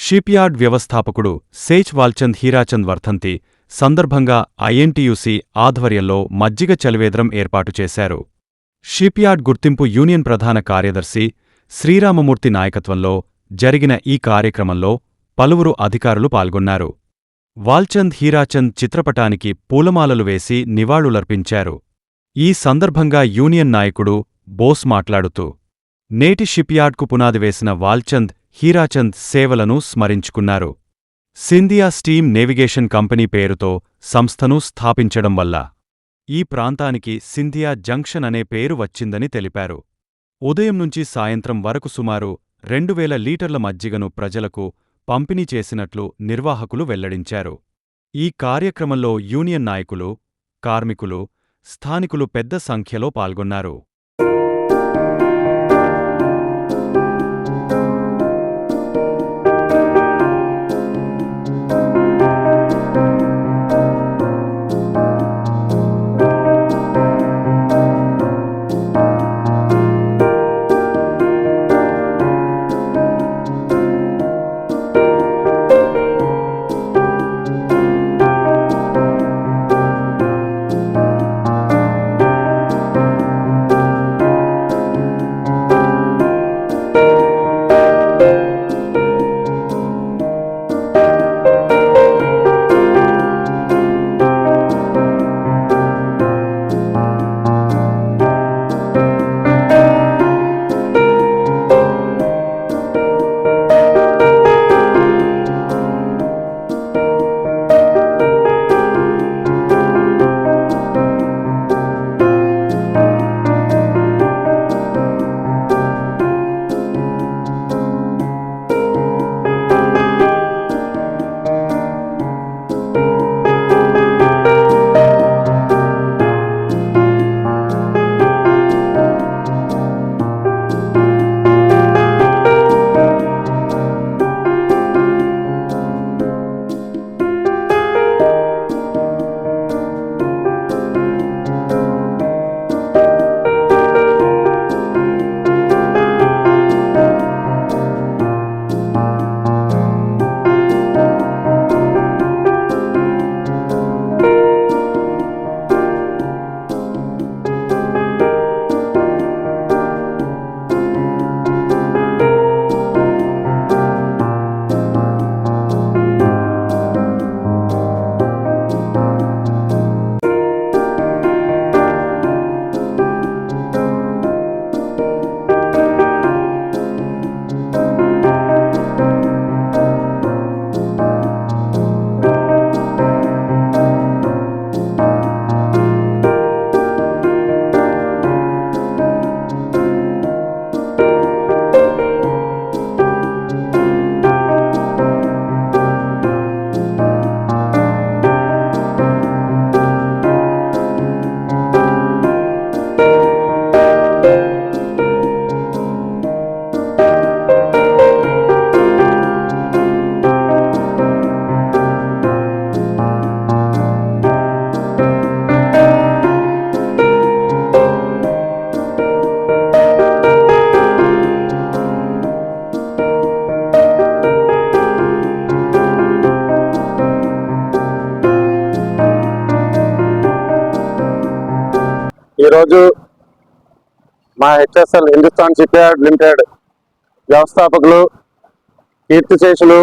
Shipyard వ్యవస్థాపకుడు సేచ్ వాల్చంద్ హీరాచంద్ వర్ధంతి సందర్భంగా ఐఎన్టీయూసీ ఆధ్వర్యంలో మజ్జిగ చలివేంద్రం ఏర్పాటు చేశారు. షిప్యార్డ్ గుర్తింపు యూనియన్ ప్రధాన కార్యదర్శి శ్రీరామమూర్తి నాయకత్వంలో జరిగిన ఈ కార్యక్రమంలో పలువురు అధికారులు పాల్గొన్నారు. వాల్చంద్ హీరాచంద్ చిత్రపటానికి పూలమాలలు వేసి నివాళులర్పించారు. ఈ సందర్భంగా యూనియన్ నాయకుడు బోస్ మాట్లాడుతూ, నేటి షిప్యార్డ్కు పునాది వేసిన వాల్చంద్ హీరాచంద్ సేవలను స్మరించుకున్నారు. సింధియా స్టీమ్ నేవిగేషన్ కంపెనీ పేరుతో సంస్థను స్థాపించడం వల్ల ఈ ప్రాంతానికి సింధియా జంక్షన్ అనే పేరు వచ్చిందని తెలిపారు. ఉదయం నుంచి సాయంత్రం వరకు సుమారు 2000 లీటర్ల మజ్జిగను ప్రజలకు పంపిణీ చేసినట్లు నిర్వాహకులు వెల్లడించారు. ఈ కార్యక్రమంలో యూనియన్ నాయకులు, కార్మికులు, స్థానికులు పెద్ద సంఖ్యలో పాల్గొన్నారు. ఈరోజు మా హెచ్ఎస్ఎల్ హిందుస్థాన్ షిప్యార్డ్ లిమిటెడ్ వ్యవస్థాపకులు కీర్తిశేషులు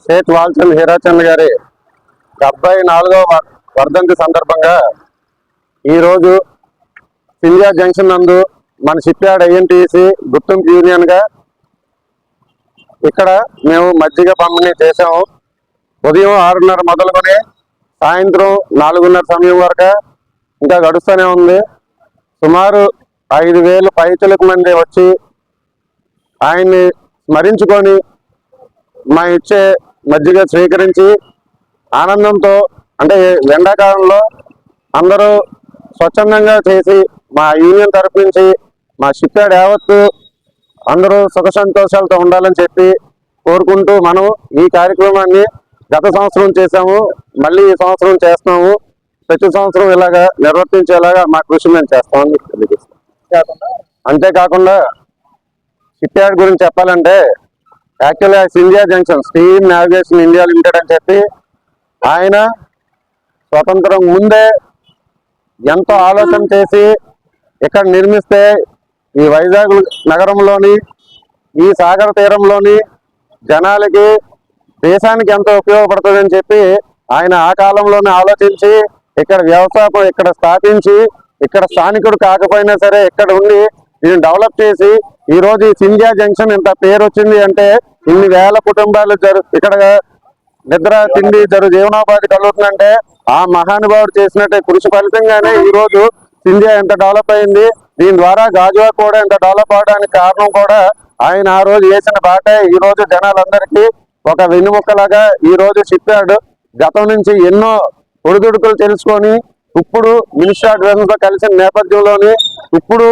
సేట్ వాల్చంద్ హీరాచంద్ గారి 74వ వర్ధంతి సందర్భంగా ఈరోజు సింధియా జంక్షన్ నందు మన షిప్యార్డ్ ఐఎన్టీసీ గుర్తింపు యూనియన్గా ఇక్కడ మేము మజ్జిగ పంపిణీ చేసాము. ఉదయం 6:30 మొదలుకొని సాయంత్రం 4:30 సమయం వరకు ఇంకా గడుస్తూనే ఉంది. సుమారు 5,000 పైచిలకు మంది వచ్చి ఆయన్ని స్మరించుకొని మా ఇచ్చే మజ్జిగ స్వీకరించి ఆనందంతో, అంటే ఎండాకాలంలో అందరూ స్వచ్ఛందంగా చేసి మా యూనియన్ తరపు నుంచి మా షిప్యార్డ్ యావత్తు అందరూ సుఖ సంతోషాలతో ఉండాలని చెప్పి కోరుకుంటూ మనం ఈ కార్యక్రమాన్ని గత సంవత్సరం చేసాము, మళ్ళీ ఈ సంవత్సరం చేస్తున్నాము. ప్రతి సంవత్సరం ఇలాగా నిర్వర్తించేలాగా మా కృషి మేము చేస్తామని తెలియజేస్తాం. అంతేకాకుండా షిప్యార్డ్ గురించి చెప్పాలంటే యాక్చువల్గా Scindia junction steam navigation India limited అని చెప్పి ఆయన స్వతంత్రం ముందే ఎంతో ఆలోచన చేసి ఇక్కడ నిర్మిస్తే ఈ వైజాగ్ నగరంలోని ఈ సాగర తీరంలోని జనాలకి దేశానికి ఎంతో ఉపయోగపడుతుందని చెప్పి ఆయన ఆ కాలంలోనే ఆలోచించి ఇక్కడ వ్యవస్థాపం ఇక్కడ స్థాపించి ఇక్కడ స్థానికుడు కాకపోయినా సరే ఇక్కడ ఉండి దీన్ని డెవలప్ చేసి ఈ రోజు ఈ సింధియా జంక్షన్ ఇంత పేరు వచ్చింది అంటే ఇన్ని వేల కుటుంబాలు ఇక్కడ నిద్ర తిండి జీవనోపాధి కలుగుతుందంటే ఆ మహానుభావుడు చేసినట్టే కృషి ఫలితంగానే ఈ రోజు సింధియా ఎంత డెవలప్ అయింది. దీని ద్వారా గాజువా కూడా ఎంత డెవలప్ అవడానికి కారణం కూడా ఆయన ఆ రోజు వేసిన బాటే ఈ రోజు జనాలందరికీ ఒక వెన్నుముక్కలాగా ఈ రోజు చెప్పాడు. గతం నుంచి ఎన్నో ఒడిదుడుకులు తెలుసుకొని ఇప్పుడు మినిస్టర్ ఆఫ్ డిఫెన్స్ తో కలిసిన నేపథ్యంలోని ఇప్పుడు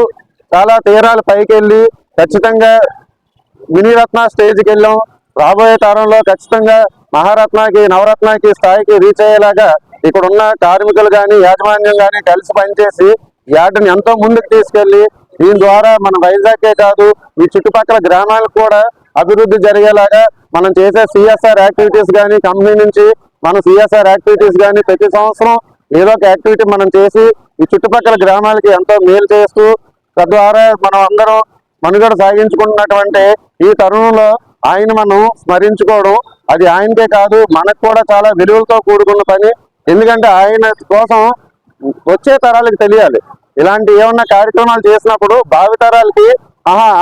చాలా తీరాలు పైకి వెళ్ళి ఖచ్చితంగా మినీరత్న స్టేజ్కి వెళ్ళాం. రాబోయే తరంలో ఖచ్చితంగా మహారత్నకి నవరత్నకి స్థాయికి రీచ్ అయ్యేలాగా ఇక్కడ ఉన్న కార్మికులు కానీ యాజమాన్యం కానీ కలిసి పనిచేసి యార్డుని ఎంతో ముందుకు తీసుకెళ్లి దీని ద్వారా మన వైజాగ్కే కాదు ఈ చుట్టుపక్కల గ్రామాలకు కూడా అభివృద్ధి జరిగేలాగా మనం చేసే సిఎస్ఆర్ యాక్టివిటీస్ కానీ కంపెనీ నుంచి మనం సిఎస్ఆర్ యాక్టివిటీస్ కానీ ప్రతి సంవత్సరం ఏదో ఒక యాక్టివిటీ మనం చేసి ఈ చుట్టుపక్కల గ్రామాలకి ఎంతో మేలు చేస్తూ తద్వారా మనం అందరం మనుగడ సాగించుకుంటున్నటువంటి ఈ తరుణంలో ఆయన మనం స్మరించుకోవడం అది ఆయనకే కాదు మనకు కూడా చాలా విలువలతో కూడుకున్న పని. ఎందుకంటే ఆయన కోసం వచ్చే తరాలకు తెలియాలి. ఇలాంటి ఏమన్నా కార్యక్రమాలు చేసినప్పుడు భావితరాలకి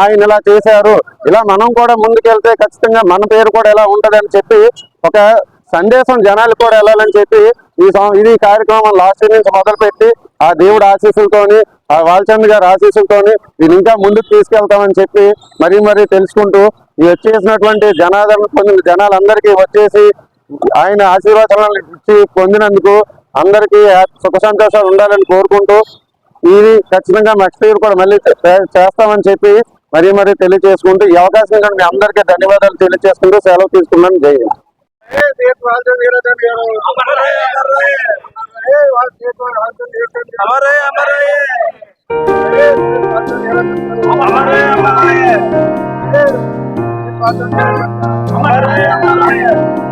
ఆయన ఇలా చేశారు, ఇలా మనం కూడా ముందుకెళ్తే ఖచ్చితంగా మన పేరు కూడా ఎలా ఉంటదని చెప్పి ఒక సందేశం జనాలకు కూడా వెళ్ళాలని చెప్పి ఇది కార్యక్రమం లాస్ట్ ఇయర్ నుంచి మొదలుపెట్టి ఆ దేవుడు ఆశీస్సులతోని ఆ వాల్చంద్ గారి ఆశీస్సులతోని దీన్ని ఇంకా ముందుకు తీసుకెళ్తామని చెప్పి మరీ తెలుసుకుంటూ ఈ వచ్చేసినటువంటి జనాదరణ పొందిన జనాలందరికీ వచ్చేసి ఆయన ఆశీర్వాదాలను ఇచ్చి పొందినందుకు అందరికీ సుఖ సంతోషాలు ఉండాలని కోరుకుంటూ ఇది ఖచ్చితంగా నెక్స్ట్ ఇయర్ కూడా మళ్ళీ చేస్తామని చెప్పి మరీ తెలియజేసుకుంటూ ఈ అవకాశం మీ అందరికీ ధన్యవాదాలు తెలియజేసుకుంటూ సెలవు తీసుకున్నాను. జై హింద్. हमारे